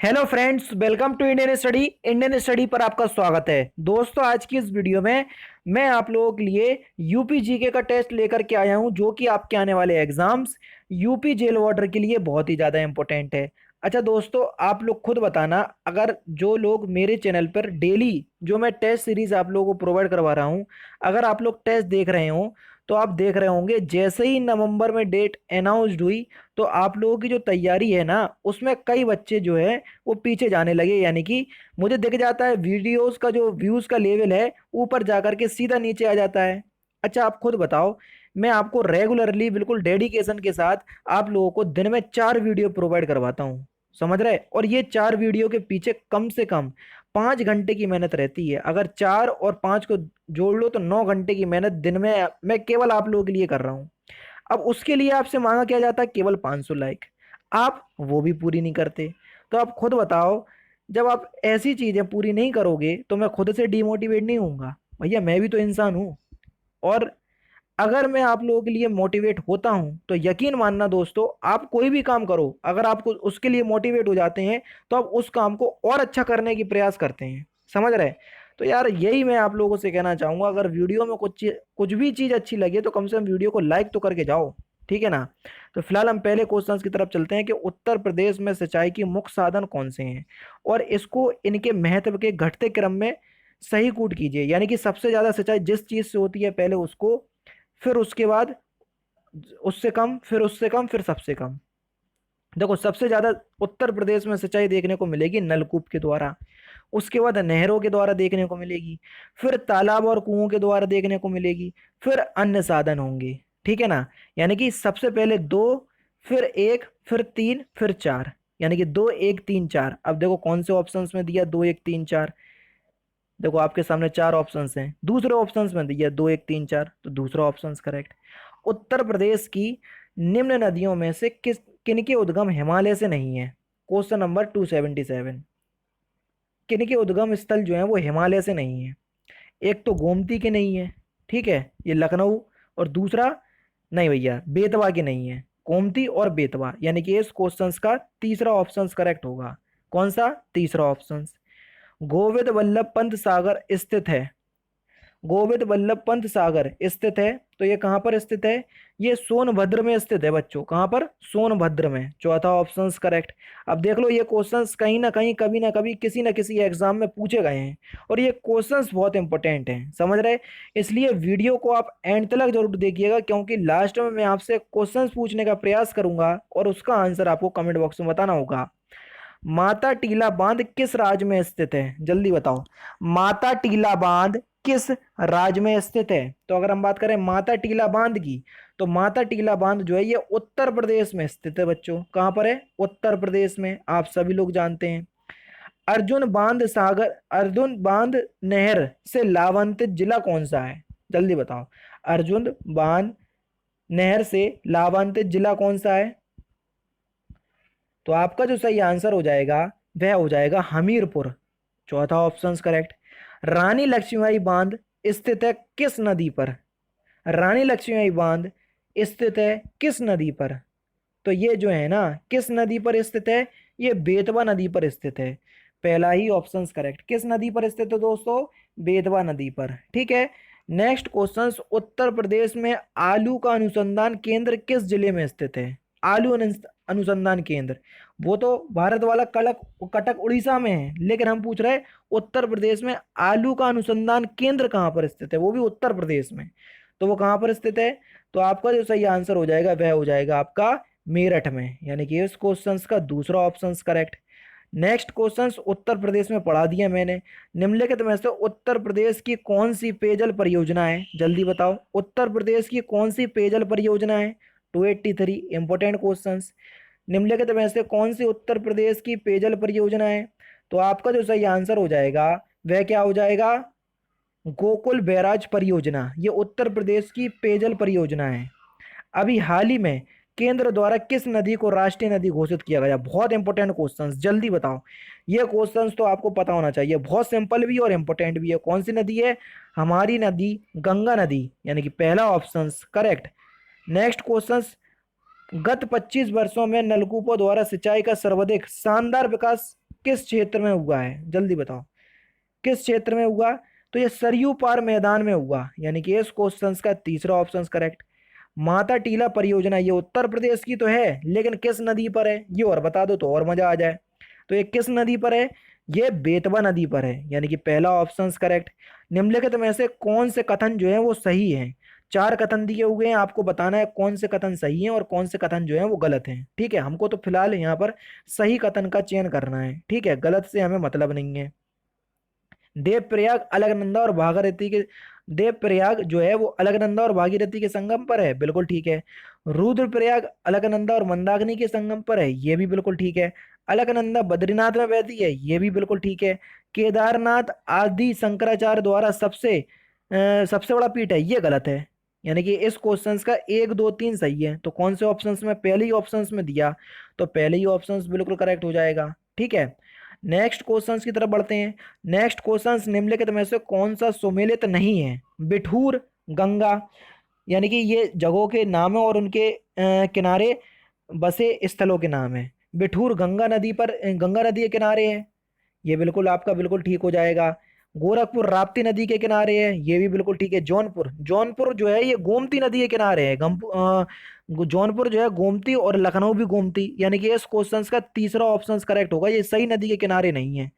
Hello friends, welcome to Indian study पर आपका स्वागत है। दोस्तों, आज की इस वीडियो में मैं आप लोगों के लिए यूपी जीके का टेस्ट लेकर के आया हूं, जो कि आपके आने वाले एग्जाम्स यूपी जेल वार्डर के लिए बहुत ही ज़्यादा इंपॉर्टेंट है। अच्छा दोस्तों, आप लोग खुद बताना, अगर जो लोग मेरे चैनल पर डेली जो मैं टेस्ट सीरीज आप लोगों को प्रोवाइड करवा रहा हूं, अगर आप लोग टेस्ट देख रहे हो तो आप देख रहे होंगे जैसे ही नवंबर में डेट अनाउंस्ड हुई तो आप लोगों की जो तैयारी है ना, उसमें कई बच्चे जो है वो पीछे जाने लगे। यानी कि मुझे दिख जाता है वीडियोस का जो व्यूज का लेवल है ऊपर जाकर के सीधा नीचे आ जाता है। अच्छा, आप खुद बताओ, मैं आपको रेगुलरली बिल्कुल डेडिकेशन के साथ आप लोगों को दिन में 4 वीडियो प्रोवाइड करवाता हूँ, समझ रहे? और ये 4 वीडियो के पीछे कम से कम 5 घंटे की मेहनत रहती है। अगर 4 और 5 को जोड़ लो तो 9 घंटे की मेहनत दिन में मैं केवल आप लोगों के लिए कर रहा हूँ। अब उसके लिए आपसे मांगा क्या जाता है? केवल 500 लाइक। आप वो भी पूरी नहीं करते। तो आप खुद बताओ, जब आप ऐसी चीजें पूरी नहीं करोगे तो मैं खुद से डिमोटिवेट नहीं होऊंगा? भैया, मैं भी तो इंसान हूं। और अगर मैं आप लोगों के लिए मोटिवेट होता हूं तो यकीन मानना दोस्तों, आप कोई भी काम करो, अगर आपको उसके लिए मोटिवेट हो जाते हैं तो आप उस काम को और अच्छा करने की प्रयास करते हैं, समझ रहे? तो यार, यही मैं आप लोगों से कहना चाहूंगा, अगर वीडियो में कुछ भी चीज अच्छी लगे तो कम से कम वीडियो को लाइक तो करके जाओ, ठीक है ना? तो फिलहाल हम पहले क्वेश्चंस की तरफ चलते हैं कि उत्तर प्रदेश में सिंचाई की मुख्य साधन कौन से हैं, और इसको इनके महत्व के घटते क्रम में सही कूट कीजिए। यानी कि सबसे ज्यादा सिंचाई जिस चीज से होती है पहले उसको, फिर उसके बाद उससे कम, फिर उससे कम, फिर सबसे कम। देखो, सबसे ज्यादा उत्तर प्रदेश में सिंचाई देखने को मिलेगी नलकूप के द्वारा, उसके बाद नहरों के द्वारा देखने को मिलेगी, फिर तालाब और कुओं के द्वारा देखने को मिलेगी, फिर अन्य साधन होंगे, ठीक है ना? यानी कि सबसे पहले दो, फिर एक, फिर तीन, फिर चार। यानी कि दो, एक, तीन, चार। अब देखो कौन से ऑप्शंस में दिया दो, एक, तीन, चार। देखो आपके सामने चार ऑप्शंस हैं, दूसरे ऑप्शंस में दिया दो, एक, तीन, चार, तो दूसरा ऑप्शन करेक्ट। उत्तर प्रदेश की निम्न नदियों में से किनके उद्गम हिमालय से नहीं है? Question number 277। किनके उद्गम स्थल जो है वो हिमालय से नहीं है? एक तो गोमती के नहीं है, ठीक है, ये लखनऊ। और दूसरा, नहीं भैया, बेतवा के नहीं है, गोमती और बेतवा। यानी कि इस क्वेश्चन का तीसरा ऑप्शन करेक्ट होगा। कौन सा? तीसरा ऑप्शन। गोविंद वल्लभ पंत सागर स्थित है, गोविंद वल्लभ पंत सागर स्थित है, तो ये कहाँ पर स्थित है? ये सोनभद्र में स्थित है बच्चों। कहाँ पर? सोनभद्र में। चौथा ऑप्शन करेक्ट। अब देख लो, ये क्वेश्चंस कहीं ना कहीं, कभी ना कभी, किसी ना किसी एग्जाम में पूछे गए हैं, और ये क्वेश्चंस बहुत इंपॉर्टेंट हैं, समझ रहे? इसलिए वीडियो को आप एंड तक जरूर देखिएगा, क्योंकि लास्ट में मैं आपसे क्वेश्चंस पूछने का प्रयास करूंगा और उसका आंसर आपको कमेंट बॉक्स में बताना होगा। माता टीला बांध किस राज्य में स्थित है? जल्दी बताओ, माता टीला बांध किस राज्य में स्थित है? तो अगर हम बात करें माता टीला बांध की, तो माता टीला बांध जो है ये उत्तर प्रदेश में स्थित है बच्चों। कहां पर है? उत्तर प्रदेश में, आप सभी लोग जानते हैं। अर्जुन बांध नहर से लाभान्वित जिला कौन सा है? जल्दी बताओ, अर्जुन बांध नहर से लाभान्वित जिला कौन सा है? तो आपका जो सही आंसर हो जाएगा वह हो जाएगा हमीरपुर। चौथा ऑप्शन करेक्ट। रानी लक्ष्मीबाई बांध स्थित है किस नदी पर? रानी लक्ष्मीबाई बांध स्थित है किस नदी पर? तो ये जो है ना, किस नदी पर स्थित है? ये बेतवा नदी पर स्थित है। पहला ही ऑप्शन करेक्ट। किस नदी पर स्थित है दोस्तों? बेतवा नदी पर, ठीक है। नेक्स्ट क्वेश्चन, उत्तर प्रदेश में आलू का अनुसंधान केंद्र किस जिले में स्थित है? आलू अनुसंधान केंद्र, वो तो भारत वाला कटक कटक उड़ीसा में है, लेकिन हम पूछ रहे हैं उत्तर प्रदेश में आलू का अनुसंधान केंद्र कहाँ पर स्थित है, वो भी उत्तर प्रदेश में। तो वो कहाँ पर स्थित है? तो आपका जो सही आंसर हो जाएगा वह हो जाएगा आपका मेरठ में। यानी कि इस क्वेश्चन का दूसरा option correct. Next question Uttar Pradesh में पढ़ा दिया मैंने। निम्नलिखित में से उत्तर प्रदेश की कौन सी पेयजल परियोजना है? जल्दी बताओ, उत्तर प्रदेश की कौन सी पेयजल परियोजना है? 283 इंपोर्टेंट क्वेश्चन। निम्नलिखित में से कौन सी उत्तर प्रदेश की पेयजल परियोजना है? तो आपका जो सही आंसर हो जाएगा वह क्या हो जाएगा? गोकुल बैराज परियोजना। ये उत्तर प्रदेश की पेयजल परियोजना है। अभी हाल ही में केंद्र द्वारा किस नदी को राष्ट्रीय नदी घोषित किया गया? बहुत इंपॉर्टेंट क्वेश्चंस, जल्दी बताओ। ये क्वेश्चंस तो आपको पता होना चाहिए, बहुत सिंपल भी और इंपॉर्टेंट भी है। कौन सी नदी है? हमारी नदी गंगा नदी। यानी कि पहला ऑप्शन करेक्ट। नेक्स्ट क्वेश्चंस, गत 25 वर्षों में नलकूपों द्वारा सिंचाई का सर्वाधिक शानदार विकास किस क्षेत्र में हुआ है, जल्दी बताओ किस क्षेत्र में हुआ। तो ये सरयू पार मैदान में हुआ, यानी कि इस क्वेश्चन का तीसरा ऑप्शन करेक्ट। माता टीला परियोजना ये उत्तर प्रदेश की तो है, लेकिन किस नदी पर है ये और बता दो तो और मजा आ जाए। तो ये किस नदी पर है, ये बेतवा नदी पर है, यानी कि पहला ऑप्शन करेक्ट। निम्नलिखित में से कौन से कथन जो है वो सही है। चार कथन दिए हुए हैं, आपको बताना है कौन से कथन सही हैं और कौन से कथन जो है वो गलत हैं। ठीक है, हमको तो फिलहाल यहाँ पर सही कथन का चयन करना है। ठीक है, गलत से हमें मतलब नहीं है। देवप्रयाग अलकनंदा और भागीरथी के, देवप्रयाग जो है वो अलकनंदा और भागीरथी के संगम पर है, बिल्कुल ठीक है। रुद्रप्रयाग अलकनंदा और मंदाकिनी के संगम पर है, ये भी बिल्कुल ठीक है। अलकनंदा बद्रीनाथ में बहती है, ये भी बिल्कुल ठीक है। केदारनाथ आदि शंकराचार्य द्वारा सबसे बड़ा पीठ है, ये गलत है। यानी कि इस क्वेश्चंस का एक दो तीन सही है, तो कौन से ऑप्शंस में, पहले ही ऑप्शंस में दिया तो पहले ही ऑप्शंस बिल्कुल करेक्ट हो जाएगा। ठीक है, नेक्स्ट क्वेश्चंस की तरफ बढ़ते हैं। नेक्स्ट क्वेश्चंस निम्नलिखित में से कौन सा सुमेलित नहीं है। बिठूर, गंगा, यानी कि ये जगहों के नाम है और उनके किनारे बसे स्थलों के नाम है। बिठूर गंगा नदी पर, गंगा नदी के किनारे है, ये बिल्कुल आपका बिल्कुल ठीक हो जाएगा। गोरखपुर राप्ती नदी के किनारे है, ये भी बिल्कुल ठीक है। जौनपुर, जौनपुर जो है ये गोमती नदी के किनारे है। जौनपुर जो है गोमती और लखनऊ भी गोमती, यानी कि इस क्वेश्चंस का तीसरा ऑप्शन करेक्ट होगा, ये सही नदी के किनारे नहीं है।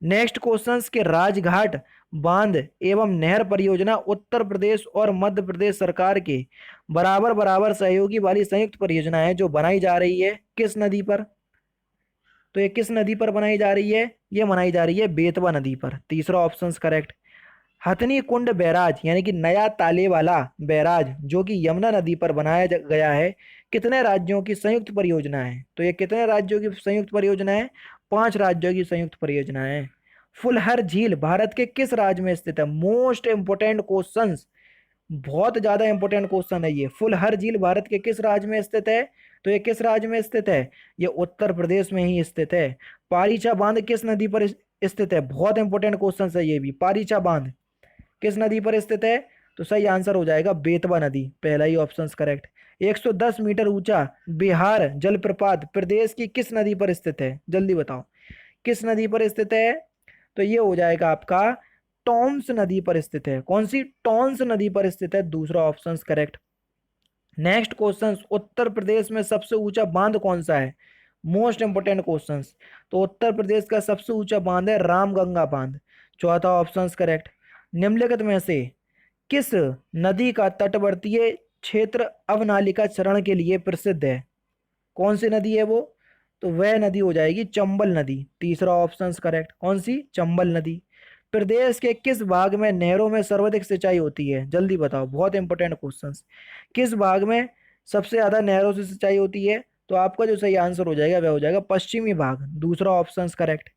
नेक्स्ट क्वेश्चंस के राजघाट बांध एवं नहर परियोजना उत्तर प्रदेश और मध्य प्रदेश सरकार के बराबर बराबर सहयोगी वाली संयुक्त परियोजना है, जो बनाई जा रही है किस नदी पर। तो ये किस नदी पर बनाई जा रही है, ये बनाई जा रही है बेतवा नदी पर, तीसरा ऑप्शन करेक्ट। हथनी कुंड बैराज यानी कि नया ताले वाला बैराज जो कि यमुना नदी पर बनाया गया है, कितने राज्यों की संयुक्त परियोजना है। तो ये कितने राज्यों की संयुक्त परियोजना है, 5 राज्यों की संयुक्त परियोजना है। फुलहर झील भारत के किस राज्य में स्थित है, मोस्ट इंपोर्टेंट क्वेश्चन, बहुत ज्यादा इंपॉर्टेंट क्वेश्चन है ये। फुलहर झील भारत के किस राज्य में स्थित है, तो ये किस राज्य में स्थित है, ये उत्तर प्रदेश में ही स्थित है। पारीछा बांध किस नदी पर स्थित है, बहुत इंपॉर्टेंट क्वेश्चन है ये भी। पारीछा बांध किस नदी पर स्थित है, तो सही आंसर हो जाएगा बेतवा नदी, पहला ही ऑप्शन करेक्ट। 110 मीटर ऊंचा बिहार जलप्रपात प्रदेश की किस नदी पर स्थित है, जल्दी बताओ किस नदी पर स्थित है। तो ये हो जाएगा आपका टॉम्स नदी पर स्थित है। कौन सी, टॉन्स नदी पर स्थित है, दूसरा option correct. Next question, Uttar Pradesh में सबसे ऊंचा बांध कौन सा है, मोस्ट इंपोर्टेंट क्वेश्चन। तो उत्तर प्रदेश का सबसे ऊंचा बांध है रामगंगा बांध, चौथा ऑप्शन करेक्ट। निम्नलिखित में से किस नदी का तटवर्तीय क्षेत्र अवनालिका चरण के लिए प्रसिद्ध है, कौन सी नदी है वो, तो वह नदी हो जाएगी चंबल नदी, तीसरा ऑप्शन करेक्ट। कौन सी, चंबल नदी। प्रदेश के किस भाग में नहरों में सर्वाधिक सिंचाई होती है, जल्दी बताओ, बहुत इंपॉर्टेंट क्वेश्चन। किस भाग में सबसे ज्यादा नहरों से सिंचाई होती है, तो आपका जो सही आंसर हो जाएगा वह हो जाएगा पश्चिमी भाग, दूसरा ऑप्शन करेक्ट।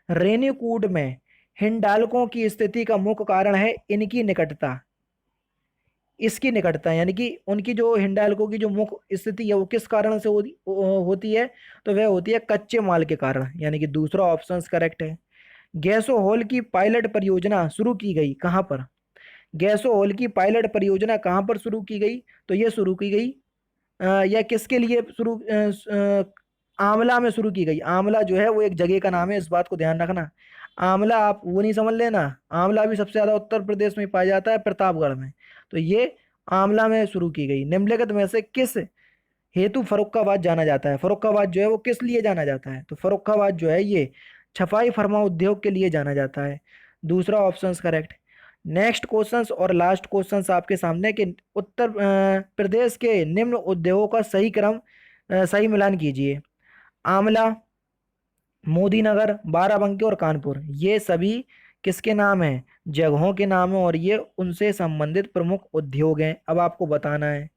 रेनीकूट में हिंडाल्कों की स्थिति का मुख्य कारण है इनकी निकटता, इसकी निकटता, यानी कि उनकी जो हिंडाल्को की जो मुख्य स्थिति है वो किस कारण से होती है, तो वह होती है कच्चे माल के कारण, यानी कि दूसरा ऑप्शन करेक्ट है। गैसो हॉल की पायलट परियोजना शुरू की गई कहाँ पर, गैसो हॉल की पायलट परियोजना कहाँ पर शुरू की गई, तो ये शुरू की गई या किसके लिए शुरू, आंवला में शुरू की गई। आंवला जो है वो एक जगह का नाम है, इस बात को ध्यान रखना। आंवला आप वो नहीं समझ लेना, आंवला भी सबसे ज्यादा उत्तर प्रदेश में पाया जाता है, प्रतापगढ़ में। तो ये आंवला में शुरू की गई। निम्नलिखित में से किस हेतु फर्रुखाबाद जाना जाता है, फर्रुखाबाद जो है वो किस लिए जाना जाता है, तो फर्रुखाबाद जो है ये छपाई फरमा उद्योग के लिए जाना जाता है, दूसरा ऑप्शन करेक्ट। नेक्स्ट क्वेश्चंस और लास्ट क्वेश्चंस आपके सामने कि उत्तर प्रदेश के निम्न उद्योगों का सही क्रम, सही मिलान कीजिए। आंवला, मोदीनगर, बाराबंकी और कानपुर, ये सभी किसके नाम हैं, जगहों के नाम हैं और ये उनसे संबंधित प्रमुख उद्योग हैं। अब आपको बताना है,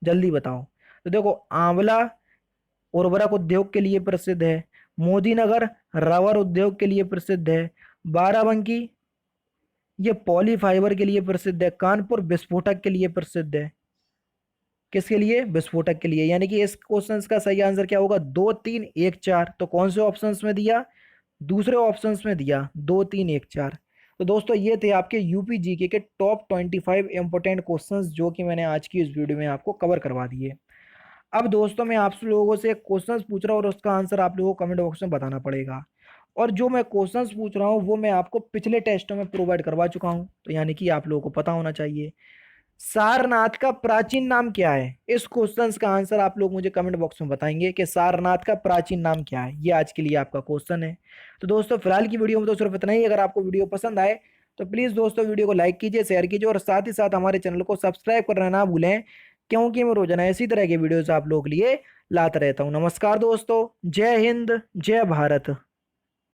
जल्दी बताओ। तो देखो, आंवला उर्वरक उद्योग के लिए प्रसिद्ध है, मोदीनगर रबर उद्योग के लिए प्रसिद्ध है, बाराबंकी ये पॉली फाइबर के लिए प्रसिद्ध है, कानपुर विस्फोटक के लिए प्रसिद्ध है। किसके लिए, विस्फोटक के लिए। यानी कि इस क्वेश्चन का सही आंसर क्या होगा, 2 3 1 4। तो कौन से ऑप्शंस में दिया, दूसरे ऑप्शंस में दिया 2 3 1 4। तो दोस्तों ये थे आपके यूपी जीके के टॉप 25 इंपोर्टेंट क्वेश्चंस जो कि मैंने आज की इस वीडियो में आपको कवर करवा दिए। अब दोस्तों मैं आप लोगों से क्वेश्चंस पूछ रहा हूँ और उसका आंसर आप लोगों को कमेंट बॉक्स में बताना पड़ेगा। और जो मैं क्वेश्चंस पूछ रहा हूँ वो मैं आपको पिछले टेस्टों में प्रोवाइड करवा चुका हूँ, तो यानी कि आप लोगों को पता होना चाहिए। सारनाथ का प्राचीन नाम क्या है? इस क्वेश्चन का आंसर आप लोग मुझे कमेंट बॉक्स में बताएंगे कि सारनाथ का प्राचीन नाम क्या है। ये आज के लिए आपका क्वेश्चन है। तो दोस्तों फिलहाल की वीडियो में तो सिर्फ इतना ही। अगर आपको वीडियो पसंद आए तो प्लीज दोस्तों वीडियो को लाइक कीजिए, शेयर कीजिए और साथ ही साथ हमारे चैनल को सब्सक्राइब करना ना भूलें, क्योंकि मैं रोजाना इसी तरह के वीडियोस आप लोग के लिए लाता रहता हूँ। नमस्कार दोस्तों, जय हिंद, जय भारत।